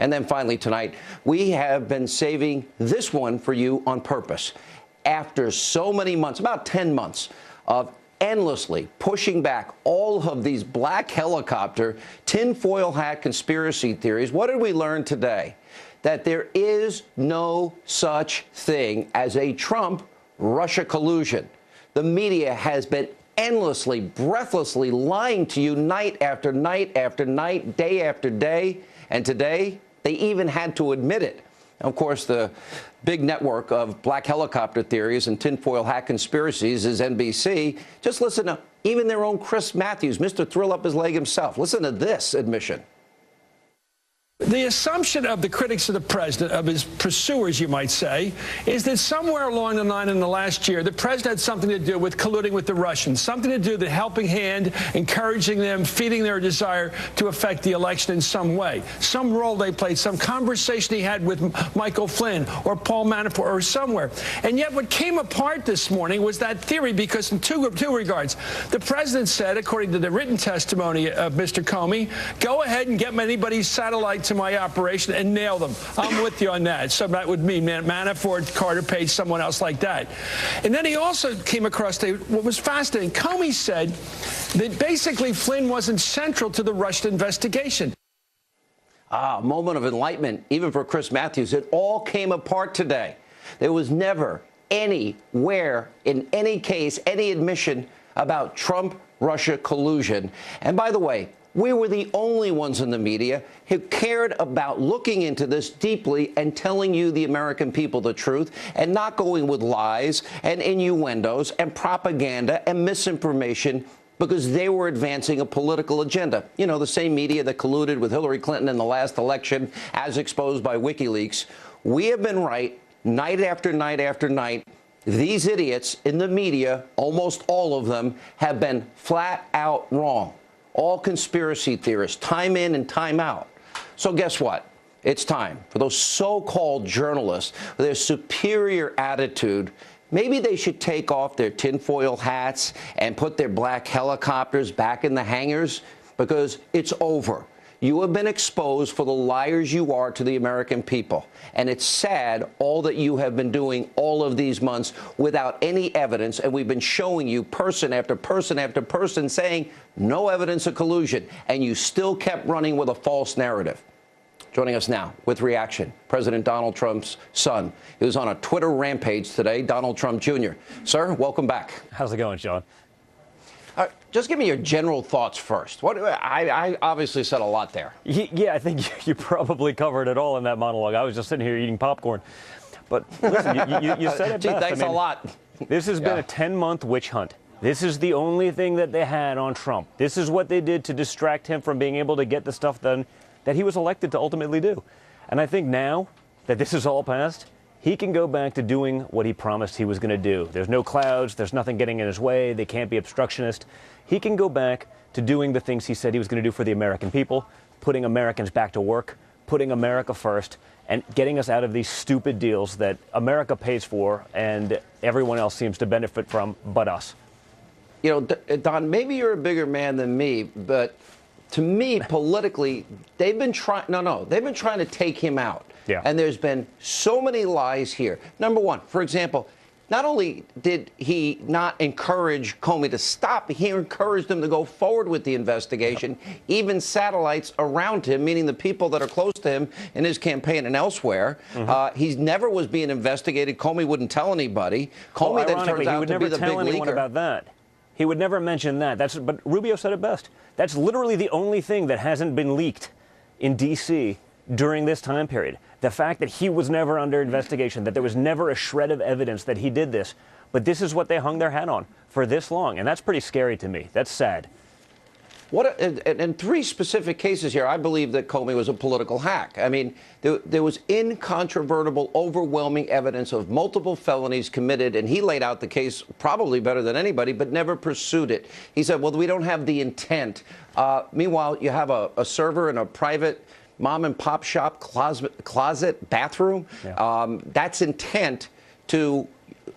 And then finally tonight, we have been saving this one for you on purpose. After so many months, about 10 months of endlessly pushing back all of these black helicopter, tinfoil hat conspiracy theories, what did we learn today? That there is no such thing as a Trump-Russia collusion. The media has been endlessly, breathlessly lying to you night after night after night, day after day. And today, they even had to admit it. Of course, the big network of black helicopter theories and tinfoil hat conspiracies is NBC. Just listen to even their own Chris Matthews, Mr. Thrill Up His Leg himself. Listen to this admission. The assumption of the critics of the president, of his pursuers, you might say, is that somewhere along the line in the last year, the president had something to do with colluding with the Russians, something to do with the helping hand, encouraging them, feeding their desire to affect the election in some way. Some role they played, some conversation he had with Michael Flynn or Paul Manafort or somewhere. And yet what came apart this morning was that theory, because in two regards. The president said, according to the written testimony of Mr. Comey, go ahead and get anybody's satellite to my operation and nail them. I'm with you on that. So that would mean Manafort, Carter Page, someone else like that. And then he also came across what was fascinating. Comey said that basically Flynn wasn't central to the Russian investigation. A moment of enlightenment, even for Chris Matthews. It all came apart today. There was never anywhere in any case, any admission about Trump-Russia collusion. And by the way, we were the only ones in the media who cared about looking into this deeply and telling you, the American people, the truth, and not going with lies and innuendos and propaganda and misinformation because they were advancing a political agenda. You know, the same media that colluded with Hillary Clinton in the last election, as exposed by WikiLeaks. We have been right night after night after night. These idiots in the media, almost all of them, have been flat out wrong. All conspiracy theorists, time in and time out. So guess what? It's time for those so-called journalists with their superior attitude. Maybe they should take off their tinfoil hats and put their black helicopters back in the hangars, because it's over. You have been exposed for the liars you are to the American people. And it's sad all that you have been doing all of these months without any evidence. And we've been showing you person after person after person saying no evidence of collusion. And you still kept running with a false narrative. Joining us now with reaction, President Donald Trump's son. He was on a Twitter rampage today, Donald Trump Jr. Sir, welcome back. How's it going, Sean? Just give me your general thoughts first. I obviously said a lot there. Yeah, I think you probably covered it all in that monologue. I was just sitting here eating popcorn. But listen, you said it Gee, best. thanks a lot. This has been a 10-month witch hunt. This is the only thing that they had on Trump. This is what they did to distract him from being able to get the stuff done that he was elected to ultimately do. And I think now that this is all past, he can go back to doing what he promised he was going to do. There's no clouds. There's nothing getting in his way. They can't be obstructionist. He can go back to doing the things he said he was going to do for the American people, putting Americans back to work, putting America first, and getting us out of these stupid deals that America pays for and everyone else seems to benefit from but us. You know, Don, maybe you're a bigger man than me, but to me, politically, they've been trying to take him out. Yeah. And there's been so many lies here. Number one, for example, not only did he not encourage Comey to stop, he encouraged him to go forward with the investigation. Yep. Even satellites around him, meaning the people that are close to him in his campaign and elsewhere. He never was being investigated. Comey wouldn't tell anybody. Comey then turns out to be the big leaker. He would never tell anyone about that. He would never mention that. But Rubio said it best. That's literally the only thing that hasn't been leaked in D.C. during this time period. The fact that he was never under investigation, that there was never a shred of evidence that he did this. But this is what they hung their hat on for this long. And that's pretty scary to me. That's sad. In three specific cases here, I believe that Comey was a political hack. I mean, there was incontrovertible, overwhelming evidence of multiple felonies committed, and he laid out the case probably better than anybody, but never pursued it. He said, well, we don't have the intent. Meanwhile, you have a server in a private mom-and-pop shop closet bathroom. Yeah. That's intent to...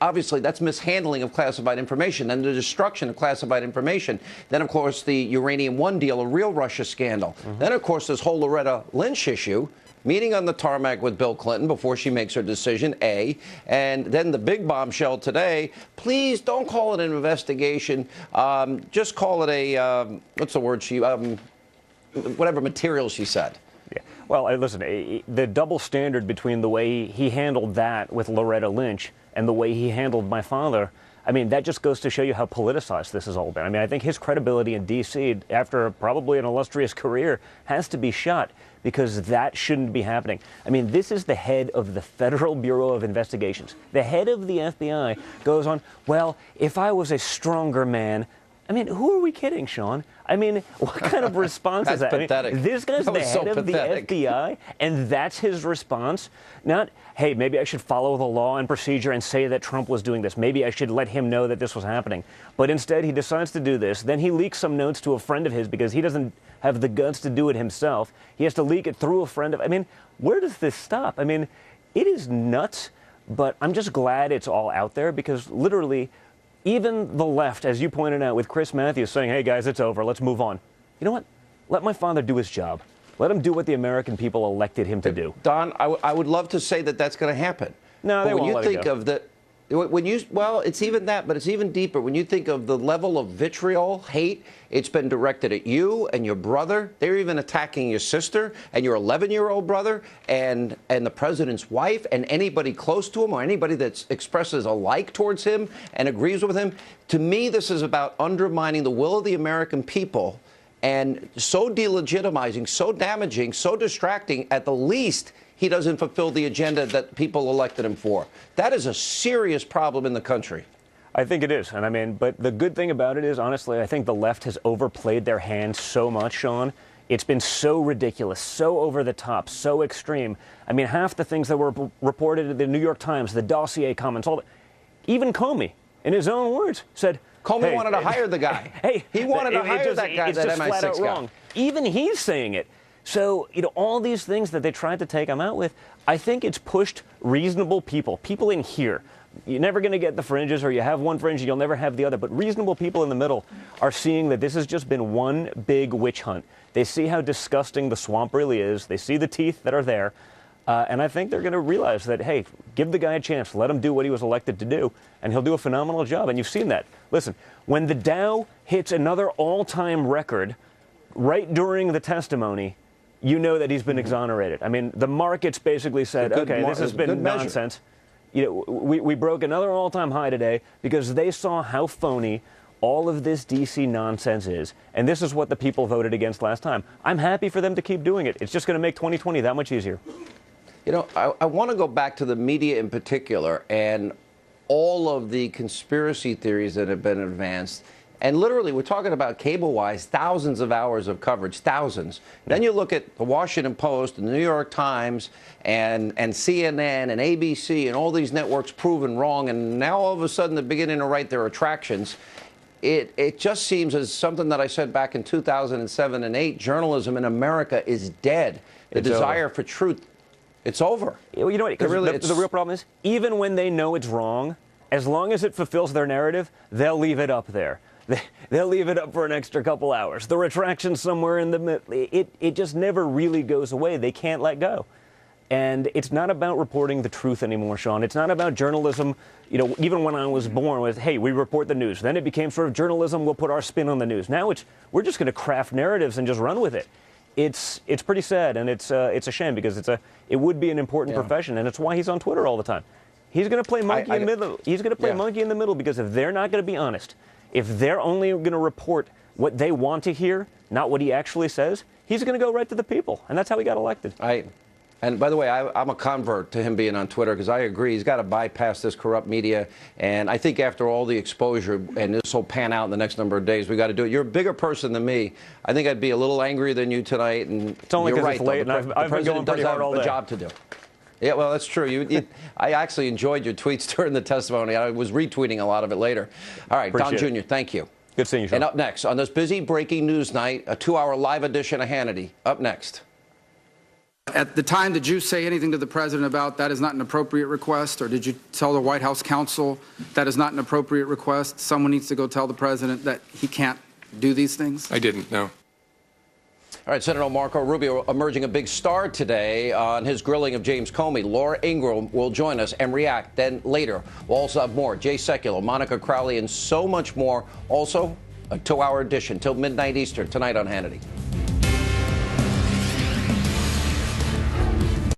Obviously, that's mishandling of classified information and the destruction of classified information. Then, of course, the Uranium One deal, a real Russia scandal. Then, of course, this whole Loretta Lynch issue. meeting on the tarmac with Bill Clinton before she makes her decision, A. And then the big bombshell today, please don't call it an investigation. Just call it a, what's the word she, whatever material she said. Yeah. Well, listen, the double standard between the way he handled that with Loretta Lynch and the way he handled my father, I mean, that just goes to show you how politicized this has all been. I mean, I think his credibility in D.C., after probably an illustrious career, has to be shot because that shouldn't be happening. I mean, this is the head of the Federal Bureau of Investigations. The head of the FBI goes on, well, if I was a stronger man. I mean, who are we kidding, Sean? I mean, what kind of response is that? Pathetic. I mean, this guy's the head of the FBI, and that's his response? Not, hey, maybe I should follow the law and procedure and say that Trump was doing this. Maybe I should let him know that this was happening. But instead, he decides to do this. Then he leaks some notes to a friend of his because he doesn't have the guts to do it himself. He has to leak it through a friend of... I mean, where does this stop? I mean, it is nuts, but I'm just glad it's all out there because literally... Even the left, as you pointed out, with Chris Matthews saying, hey, guys, it's over. Let's move on. You know what? Let my father do his job. Let him do what the American people elected him to do. Don, I would love to say that that's going to happen. No, they won't let it go. When you think of the... Well, it's even that, but it's even deeper. When you think of the level of vitriol, hate, it's been directed at you and your brother. They're even attacking your sister and your 11-year-old brother and the president's wife and anybody close to him or anybody that expresses a like towards him and agrees with him. To me, this is about undermining the will of the American people and so delegitimizing, so damaging, so distracting, at the least, he doesn't fulfill the agenda that people elected him for. That is a serious problem in the country. I think it is. And I mean, but the good thing about it is, honestly, I think the left has overplayed their hand so much, Sean. It's been so ridiculous, so over the top, so extreme. I mean, half the things that were reported in the New York Times, the dossier comments, all that. Even Comey, in his own words, said, Comey wanted to hire the guy. Hey, he wanted to hire that guy, that MI6 flat out guy. Wrong. Even he's saying it. So, you know, all these things that they tried to take him out with, I think it's pushed reasonable people in here. You're never going to get the fringes, or you have one fringe and you'll never have the other. But reasonable people in the middle are seeing that this has just been one big witch hunt. They see how disgusting the swamp really is. They see the teeth that are there. And I think they're going to realize that, hey, give the guy a chance. Let him do what he was elected to do, and he'll do a phenomenal job. And you've seen that. Listen, when the Dow hits another all-time record right during the testimony, you know that he's been exonerated. I mean, the markets basically said, okay, this has been nonsense. You know, we broke another all-time high today because they saw how phony all of this D.C. nonsense is. And this is what the people voted against last time. I'm happy for them to keep doing it. It's just going to make 2020 that much easier. You know, I want to go back to the media in particular and all of the conspiracy theories that have been advanced. And literally, we're talking about cable-wise, thousands of hours of coverage, thousands. Then you look at the Washington Post, and the New York Times, and CNN, and ABC, and all these networks proven wrong, and now all of a sudden they're beginning to write their attractions. It just seems as something that I said back in 2007 and 8, journalism in America is dead. The desire for truth, it's over. You know what? The real problem is, even when they know it's wrong, as long as it fulfills their narrative, they'll leave it up there. They'll leave it up for an extra couple hours. The retraction somewhere in the middle, it just never really goes away. They can't let go. And it's not about reporting the truth anymore, Sean. It's not about journalism. You know, even when I was born, was, hey, we report the news. Then it became sort of journalism, we'll put our spin on the news. Now we're just going to craft narratives and just run with it. It's pretty sad, and it's a shame because it would be an important profession, and it's why he's on Twitter all the time. He's going to play monkey in the middle. He's going to play monkey in the middle because if they're not going to be honest, if they're only going to report what they want to hear, not what he actually says, he's going to go right to the people. And that's how he got elected. And by the way, I'm a convert to him being on Twitter because I agree he's got to bypass this corrupt media. And I think after all the exposure and this will pan out in the next number of days, we got to do it. You're a bigger person than me. I think I'd be a little angrier than you tonight. And it's only because right, it's late, and I've been going pretty hard all day. A job to do. Yeah, well, that's true. I actually enjoyed your tweets during the testimony. I was retweeting a lot of it later. All right, Don Jr., thank you. Good seeing you, Sean. And up next, on this busy breaking news night, a 2-hour live edition of Hannity. Up next. At the time, did you say anything to the president about that is not an appropriate request, or did you tell the White House counsel that is not an appropriate request? Someone needs to go tell the president that he can't do these things? I didn't, no. All right, Senator Marco Rubio emerging a big star today on his grilling of James Comey. Laura Ingraham will join us and react. Then later, we'll also have more. Jay Sekulow, Monica Crowley, and so much more. Also, a 2-hour edition till midnight Eastern tonight on Hannity.